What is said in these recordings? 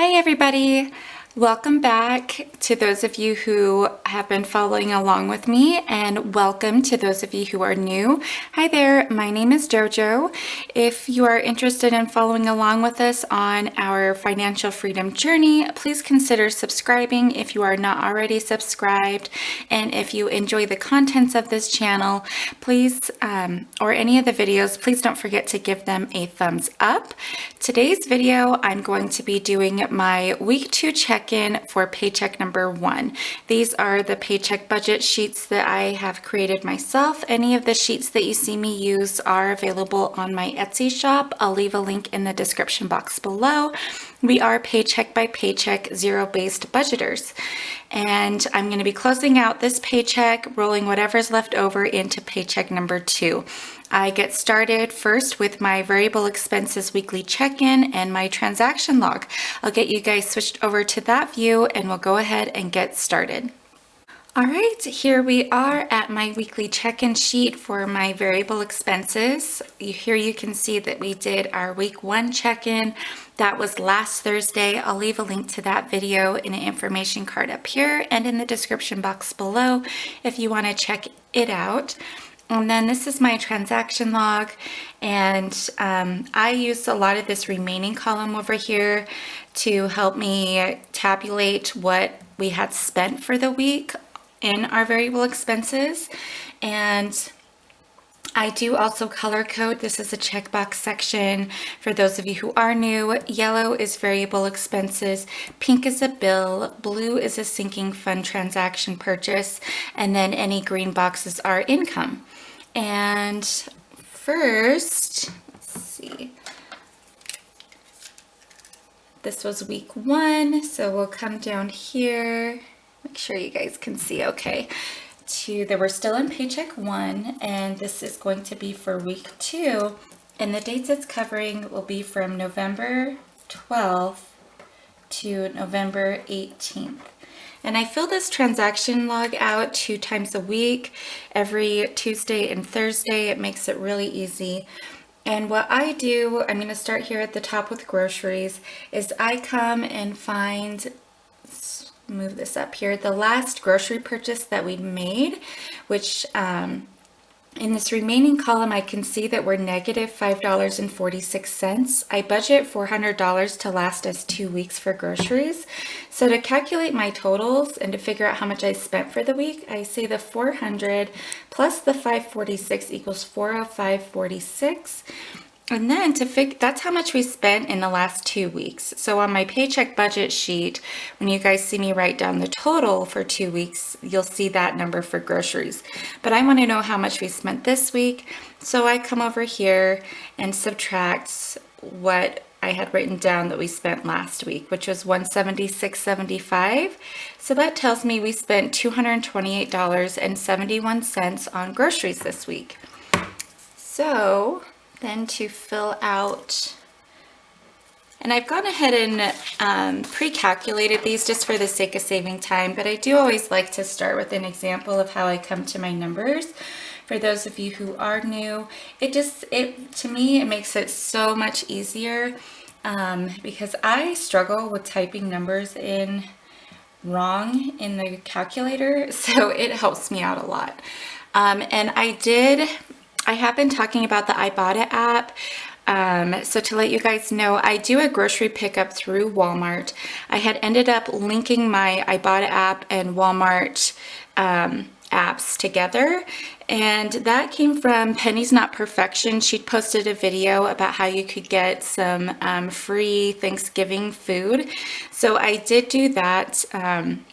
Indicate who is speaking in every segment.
Speaker 1: Hi everybody! Welcome back to those of you who have been following along with me, and welcome to those of you who are new. Hi there, my name is JoJo. If you are interested in following along with us on our financial freedom journey, please consider subscribing if you are not already subscribed. And if you enjoy the contents of this channel, please, or any of the videos, please don't forget to give them a thumbs up. Today's video, I'm going to be doing my week 2 check-in for paycheck number 1. These are the paycheck budget sheets that I have created myself. Any of the sheets that you see me use are available on my Etsy shop. I'll leave a link in the description box below. We are paycheck by paycheck, zero-based budgeters. And I'm going to be closing out this paycheck, rolling whatever's left over into paycheck number 2. I get started first with my variable expenses weekly check-in and my transaction log. I'll get you guys switched over to that view and we'll go ahead and get started. All right, here we are at my weekly check-in sheet for my variable expenses. Here you can see that we did our week 1 check-in. That was last Thursday. I'll leave a link to that video in an information card up here and in the description box below if you want to check it out. And then this is my transaction log, and I used a lot of this remaining column over here to help me tabulate what we had spent for the week in our variable expenses. And I do also color code. This is a checkbox section for those of you who are new. Yellow is variable expenses, pink is a bill, blue is a sinking fund transaction purchase, and then any green boxes are income. And first, let's see, this was week 1, so we'll come down here, make sure you guys can see okay. We're still in paycheck 1, and this is going to be for week 2, and the dates it's covering will be from November 12th to November 18th. And I fill this transaction log out 2 times a week, every Tuesday and Thursday. It makes it really easy. And what I do, I'm going to start here at the top with groceries, is I come and find, let's move this up here, the last grocery purchase that we made, which in this remaining column, I can see that we're negative $5.46. I budget $400 to last us 2 weeks for groceries. So to calculate my totals and to figure out how much I spent for the week, I say the 400 plus the 546 equals 405.46. And then that's how much we spent in the last 2 weeks. So on my paycheck budget sheet, when you guys see me write down the total for 2 weeks, you'll see that number for groceries. But I want to know how much we spent this week. So I come over here and subtract what I had written down that we spent last week, which was $176.75. So that tells me we spent $228.71 on groceries this week. So then to fill out, and I've gone ahead and pre-calculated these just for the sake of saving time, but I do always like to start with an example of how I come to my numbers. For those of you who are new, to me, it makes it so much easier because I struggle with typing numbers in wrong in the calculator, so it helps me out a lot. And I have been talking about the Ibotta app. So to let you guys know, I do a grocery pickup through Walmart. I had ended up linking my Ibotta app and Walmart apps together, and that came from Penny's Not Perfection. She posted a video about how you could get some free Thanksgiving food. So I did do that. And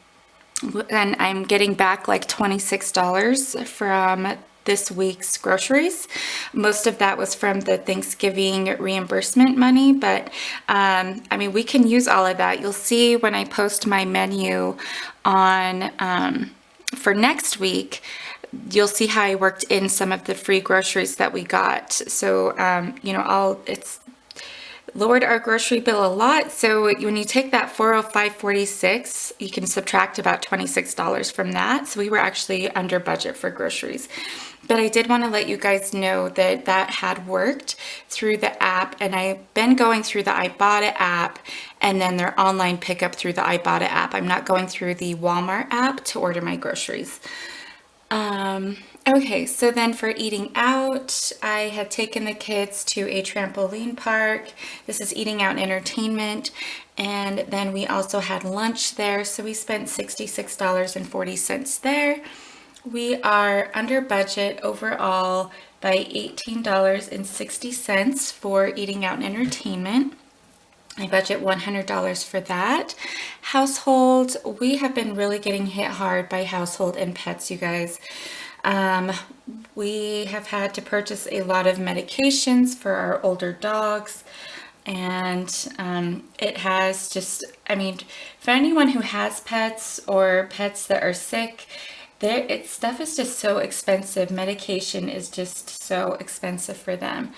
Speaker 1: I'm getting back like $26 from this week's groceries. Most of that was from the Thanksgiving reimbursement money, but I mean, we can use all of that. You'll see when I post my menu on for next week, you'll see how I worked in some of the free groceries that we got. So you know, lowered our grocery bill a lot. So when you take that 405.46, you can subtract about $26 from that. So we were actually under budget for groceries. But I did want to let you guys know that that had worked through the app, and I've been going through the Ibotta app and then their online pickup through the Ibotta app. I'm not going through the Walmart app to order my groceries. Okay, so then for eating out, I had taken the kids to a trampoline park. This is eating out and entertainment. And then we also had lunch there. So we spent $66.40 there. We are under budget overall by $18.60 for eating out and entertainment. I budget $100 for that. Household, we have been really getting hit hard by household and pets, you guys. We have had to purchase a lot of medications for our older dogs, and it has just, I mean, for anyone who has pets or pets that are sick, stuff is just so expensive. Medication is just so expensive for them.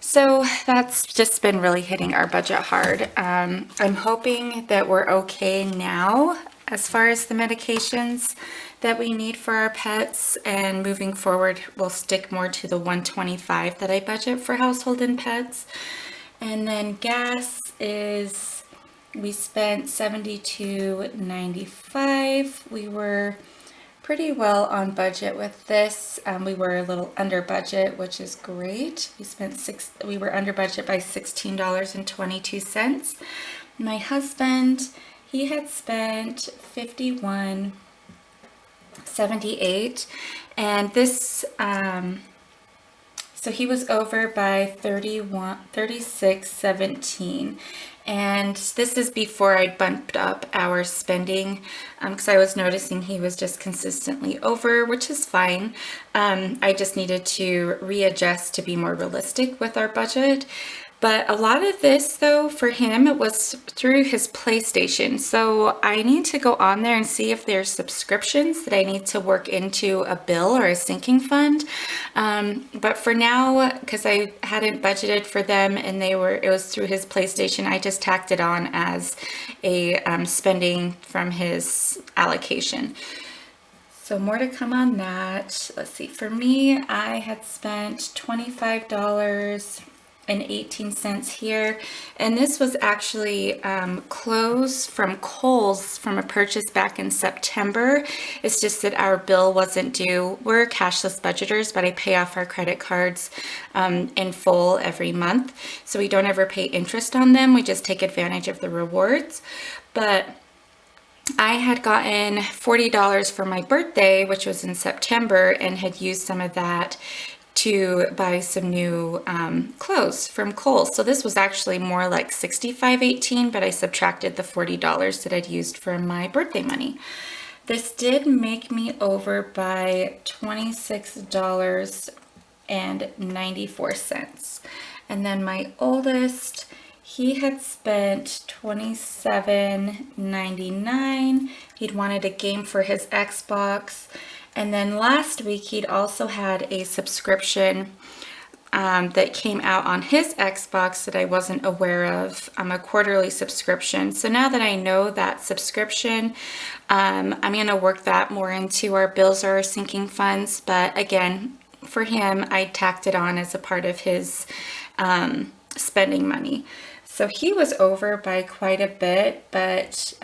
Speaker 1: So that's just been really hitting our budget hard. I'm hoping that we're okay now as far as the medications that we need for our pets, and moving forward we'll stick more to the $125 that I budget for household and pets. And then gas is, we spent $72.95. We were pretty well on budget with this. We were a little under budget, which is great. We were under budget by $16.22. My husband, he had spent $51.78, and this, so he was over by $36.17. And this is before I bumped up our spending, because I was noticing he was just consistently over, which is fine. I just needed to readjust to be more realistic with our budget. But a lot of this, though, for him, it was through his PlayStation. So I need to go on there and see if there's subscriptions that I need to work into a bill or a sinking fund. But for now, because I hadn't budgeted for them and it was through his PlayStation, I just tacked it on as a spending from his allocation. So more to come on that. Let's see. For me, I had spent $25.18 here, and this was actually clothes from Kohl's from a purchase back in September. It's just that our bill wasn't due. We're cashless budgeters, but I pay off our credit cards in full every month, so we don't ever pay interest on them. We just take advantage of the rewards. But I had gotten $40 for my birthday, which was in September, and had used some of that to buy some new clothes from Kohl's. So this was actually more like $65.18, but I subtracted the $40 that I'd used for my birthday money. This did make me over by $26.94. And then my oldest, he had spent $27.99. He'd wanted a game for his Xbox. And then last week, he'd also had a subscription that came out on his Xbox that I wasn't aware of, a quarterly subscription. So now that I know that subscription, I'm going to work that more into our bills or our sinking funds. But again, for him, I tacked it on as a part of his spending money. So he was over by quite a bit, but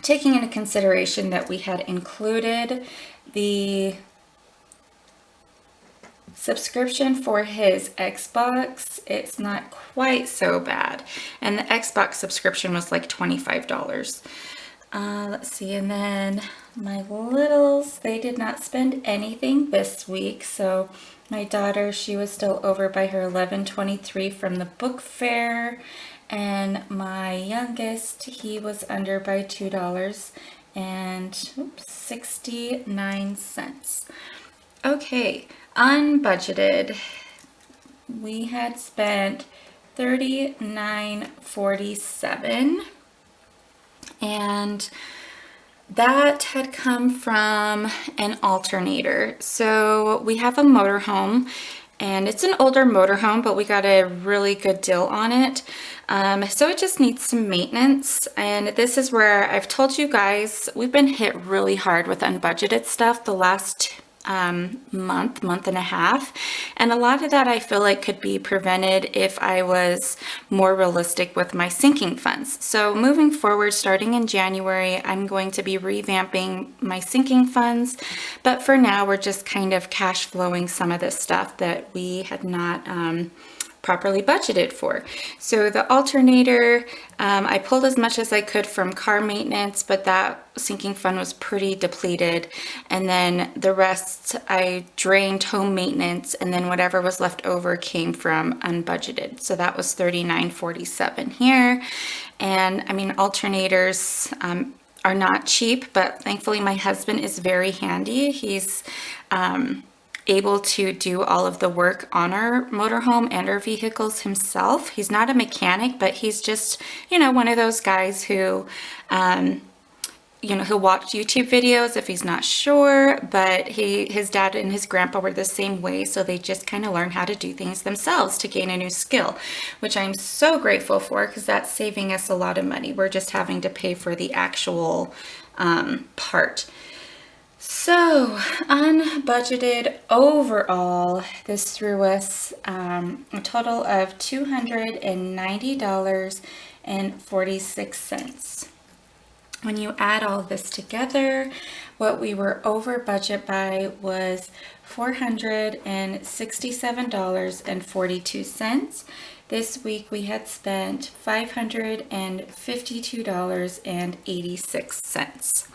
Speaker 1: taking into consideration that we had included the subscription for his Xbox, it's not quite so bad. And the Xbox subscription was like $25. Let's see, and then my littles, they did not spend anything this week. So my daughter, she was still over by her $11.23 from the book fair. And my youngest, he was under by $2.69. Okay, unbudgeted, we had spent $39.47, and that had come from an alternator. So we have a motorhome, and it's an older motorhome, but we got a really good deal on it. So it just needs some maintenance, and this is where I've told you guys we've been hit really hard with unbudgeted stuff the last month and a half, and a lot of that I feel like could be prevented if I was more realistic with my sinking funds. So moving forward, starting in January, I'm going to be revamping my sinking funds, but for now we're just kind of cash flowing some of this stuff that we had not properly budgeted for. So the alternator, I pulled as much as I could from car maintenance, but that sinking fund was pretty depleted. And then the rest I drained home maintenance, and then whatever was left over came from unbudgeted. So that was $39.47 here. And I mean, alternators are not cheap, but thankfully my husband is very handy. He's able to do all of the work on our motorhome and our vehicles himself. He's not a mechanic, but he's just, you know, one of those guys who, you know, he'll watch YouTube videos if he's not sure, but his dad and his grandpa were the same way, so they just kind of learn how to do things themselves to gain a new skill, which I'm so grateful for, because that's saving us a lot of money. We're just having to pay for the actual part. So, unbudgeted overall, this threw us a total of $290.46. When you add all this together, what we were over budget by was $467.42. This week we had spent $552.86.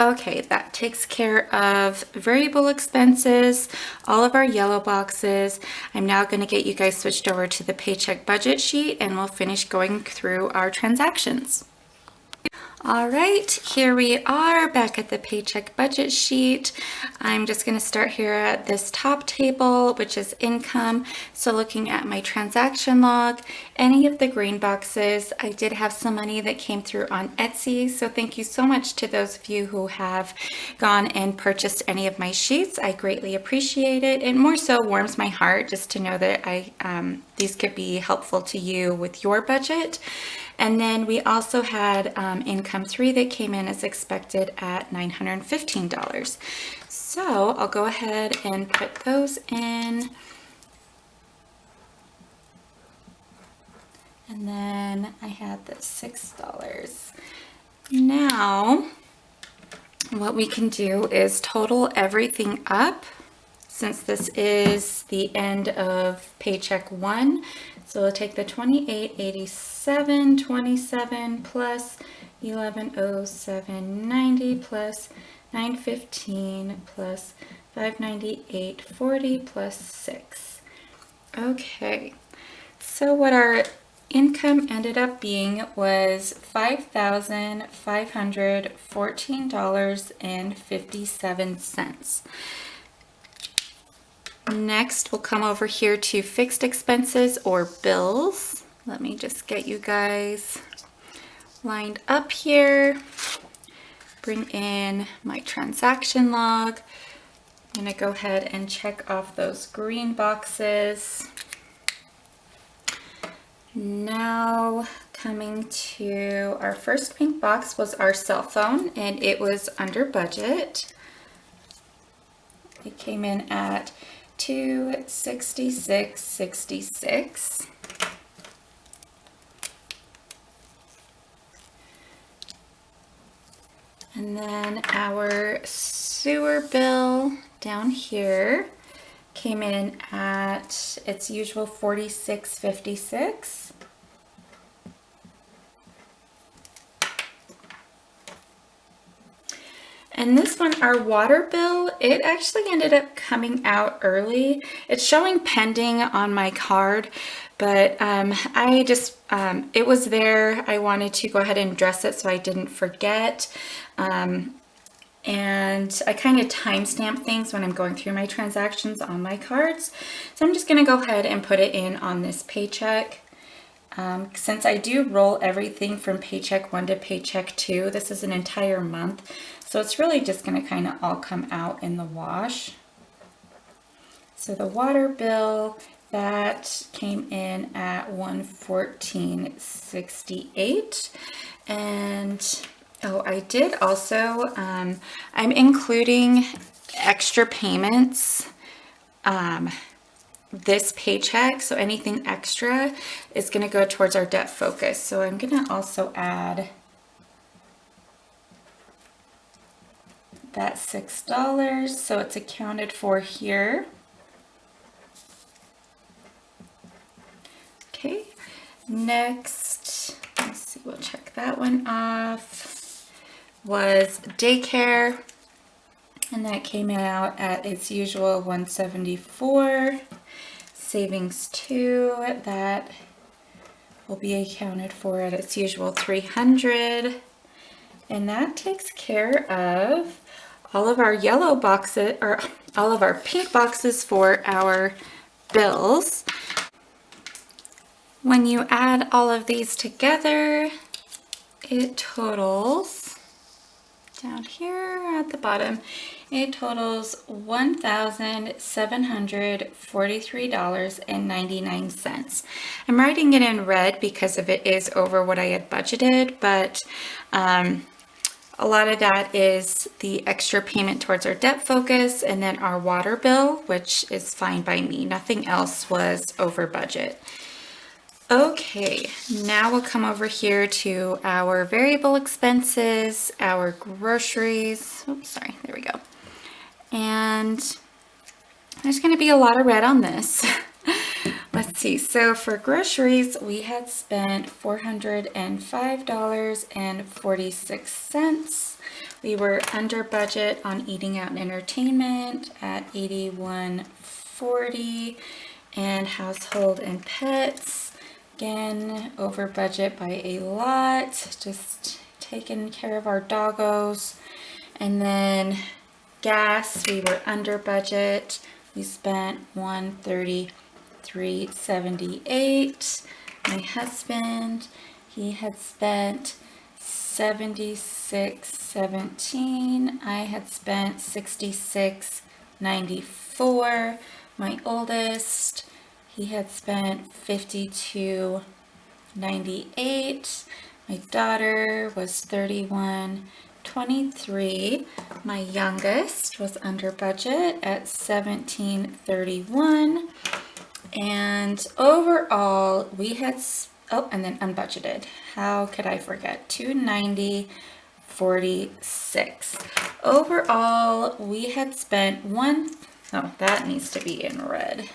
Speaker 1: Okay, that takes care of variable expenses, all of our yellow boxes. I'm now going to get you guys switched over to the paycheck budget sheet, and we'll finish going through our transactions. All right, here we are back at the paycheck budget sheet. I'm just going to start here at this top table, which is income. So looking at my transaction log, any of the green boxes, I did have some money that came through on Etsy. So thank you so much to those of you who have gone and purchased any of my sheets. I greatly appreciate it. It more so warms my heart just to know that these could be helpful to you with your budget. And then we also had income 3 that came in as expected at $915. So I'll go ahead and put those in. And then I had the $6. Now, what we can do is total everything up, since this is the end of paycheck 1. So we'll take the $28.87.27 plus $11.07.90 plus $9.15 plus $598.40 plus 6. Okay, so what our income ended up being was $5,514.57. Next, we'll come over here to fixed expenses or bills. Let me just get you guys lined up here. Bring in my transaction log. I'm going to go ahead and check off those green boxes. Now, coming to our first pink box was our cell phone, and it was under budget. It came in at $266.66. And then our sewer bill down here came in at its usual $46.56. And this one, our water bill, it actually ended up coming out early. It's showing pending on my card, but I just, it was there. I wanted to go ahead and address it so I didn't forget. And I kind of timestamp things when I'm going through my transactions on my cards. So I'm just going to go ahead and put it in on this paycheck. Since I do roll everything from paycheck 1 to paycheck 2, this is an entire month. So it's really just going to kind of all come out in the wash. So the water bill, that came in at $114.68. And oh, I did also, I'm including extra payments this paycheck, so anything extra is going to go towards our debt focus. So I'm going to also add that $6, so it's accounted for here. Okay, next, let's see, we'll check that one off, was daycare, and that came out at its usual $174. Savings 2, that will be accounted for at its usual $300. And that takes care of all of our yellow boxes, or all of our pink boxes for our bills. When you add all of these together, it totals, down here at the bottom, it totals $1,743.99. I'm writing it in red because of it is over what I had budgeted, but a lot of that is the extra payment towards our debt focus, and then our water bill, which is fine by me. Nothing else was over budget. Okay, now we'll come over here to our variable expenses, our groceries. Oops, sorry, there we go. And there's going to be a lot of red on this. Let's see, so for groceries, we had spent $405.46. We were under budget on eating out and entertainment at $81.40, and household and pets, again, over budget by a lot, just taking care of our doggos. And then gas, we were under budget. We spent $133.78. My husband, he had spent $76.17. I had spent $66.94. My oldest, he had spent $52.98. My daughter was $31.23. My youngest was under budget at $17.31. And overall, we had, oh, and then unbudgeted. How could I forget? $290.46. Overall, we had spent oh, that needs to be in red.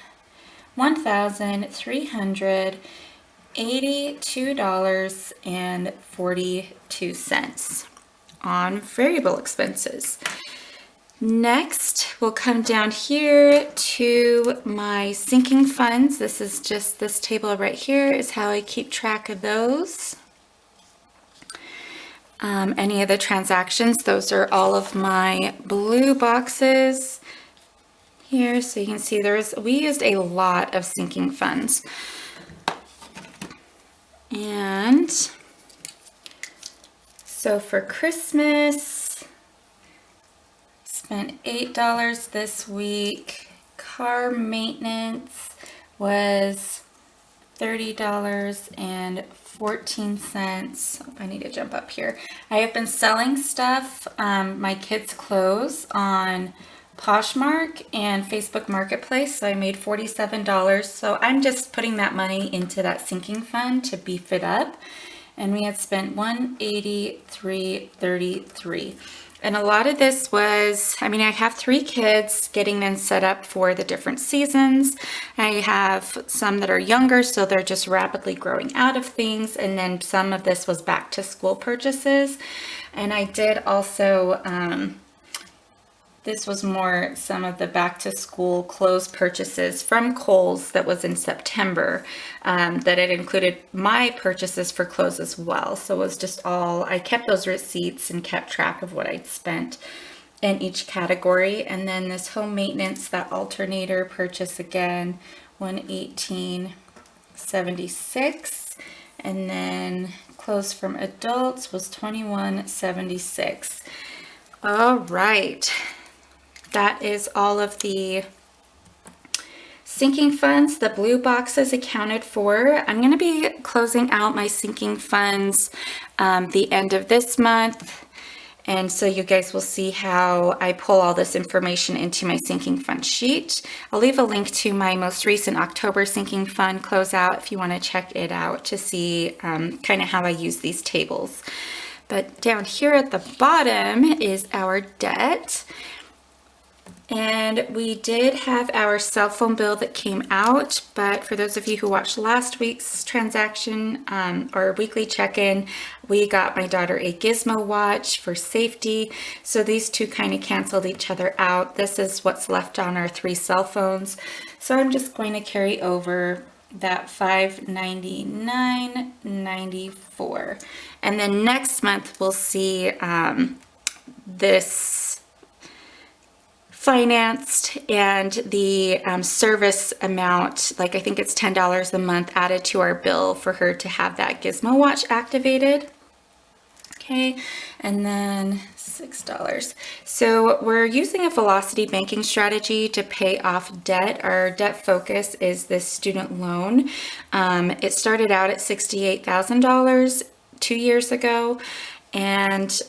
Speaker 1: $1,382.42 on variable expenses. Next, we'll come down here to my sinking funds. This is just this table right here is how I keep track of those. Any of the transactions, those are all of my blue boxes here. So you can see we used a lot of sinking funds. And so for Christmas, spent $8 this week. Car maintenance was $30.14. I need to jump up here. I have been selling stuff, my kids' clothes on Poshmark and Facebook Marketplace, so I made $47. So I'm just putting that money into that sinking fund to beef it up. And we had spent $183.33. And a lot of this was, I mean, I have 3 kids, getting them set up for the different seasons. I have some that are younger, so they're just rapidly growing out of things. And then some of this was back to school purchases. And I did also, this was more some of the back to school clothes purchases from Kohl's that was in September, that it included my purchases for clothes as well. So it was just all, I kept those receipts and kept track of what I'd spent in each category. And then this home maintenance, that alternator purchase again, $118.76. And then clothes from adults was $21.76. All right. That is all of the Sinking funds, the blue box is accounted for. I'm going to be closing out my sinking funds the end of this month. And so you guys will see how I pull all this information into my sinking fund sheet. I'll leave a link to my most recent October sinking fund closeout if you want to check it out to see kind of how I use these tables. But down here at the bottom is our debt. And we did have our cell phone bill that came out, but for those of you who watched last week's transaction or weekly check-in, we got my daughter a Gizmo watch for safety. So these two kind of canceled each other out. This is what's left on our 3 cell phones. So I'm just going to carry over that $599.94. And then next month we'll see this financed and the service amount, like I think it's $10 a month added to our bill for her to have that Gizmo watch activated. Okay, and then $6. So we're using a velocity banking strategy to pay off debt. Our debt focus is this student loan. It started out at $68,000 2 years ago, and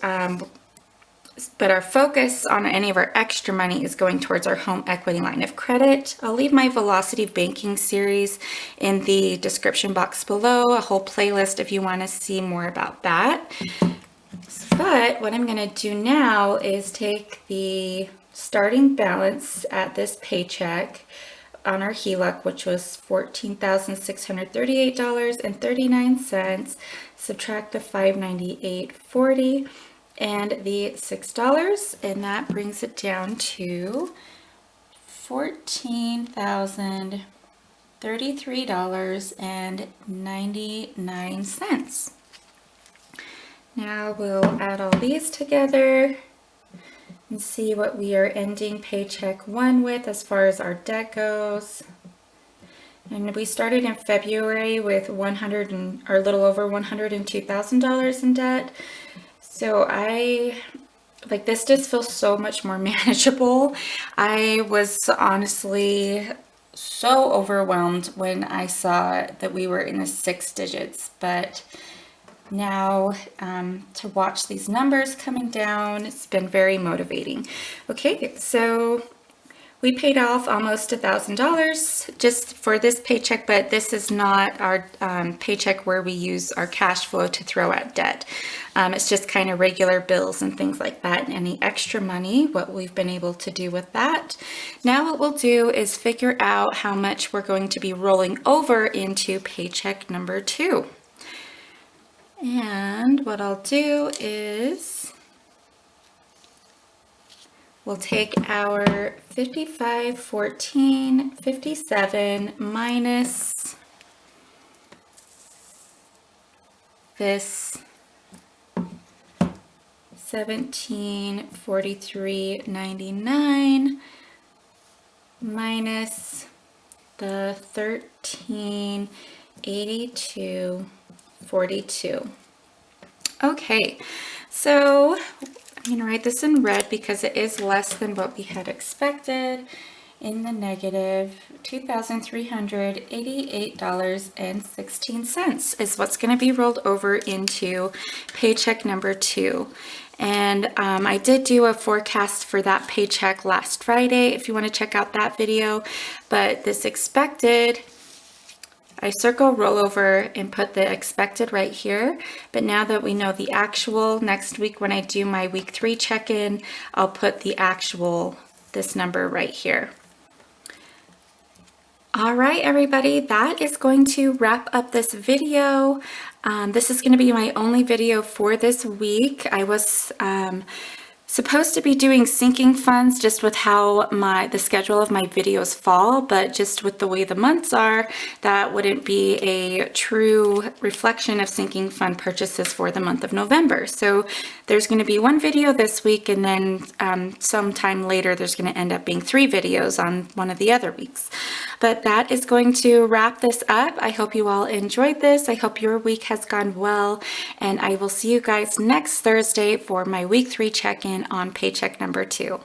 Speaker 1: but our focus on any of our extra money is going towards our home equity line of credit. I'll leave my velocity banking series in the description box below, a whole playlist if you want to see more about that. But what I'm going to do now is take the starting balance at this paycheck on our HELOC, which was $14,638.39, subtract the $598.40 and the $6, and that brings it down to $14,033.99. Now we'll add all these together and see what we are ending paycheck 1 with as far as our debt goes. And we started in February with a little over $102,000 in debt. So this just feels so much more manageable. I was honestly so overwhelmed when I saw that we were in the 6 digits, but now to watch these numbers coming down, it's been very motivating. Okay, so we paid off almost $1,000 just for this paycheck, but this is not our paycheck where we use our cash flow to throw at debt. It's just kind of regular bills and things like that, and any extra money, what we've been able to do with that. Now what we'll do is figure out how much we're going to be rolling over into paycheck number 2. And what I'll do is we'll take our $55.14.57 minus this $17.43.99 minus the $13.82.42. Okay, so I'm going to write this in red because it is less than what we had expected. In the negative, $2,388.16 is what's going to be rolled over into paycheck number 2. And I did do a forecast for that paycheck last Friday if you want to check out that video. But this expected, I circle rollover and put the expected right here. But now that we know the actual, next week when I do my week 3 check-in, I'll put the actual, this number right here. All right, everybody, that is going to wrap up this video. This is going to be my only video for this week. I was supposed to be doing sinking funds just with how the schedule of my videos fall, but just with the way the months are, that wouldn't be a true reflection of sinking fund purchases for the month of November. So there's going to be 1 video this week, and then sometime later there's going to end up being 3 videos on one of the other weeks. But that is going to wrap this up. I hope you all enjoyed this. I hope your week has gone well, and I will see you guys next Thursday for my week 3 check-in on paycheck number 2.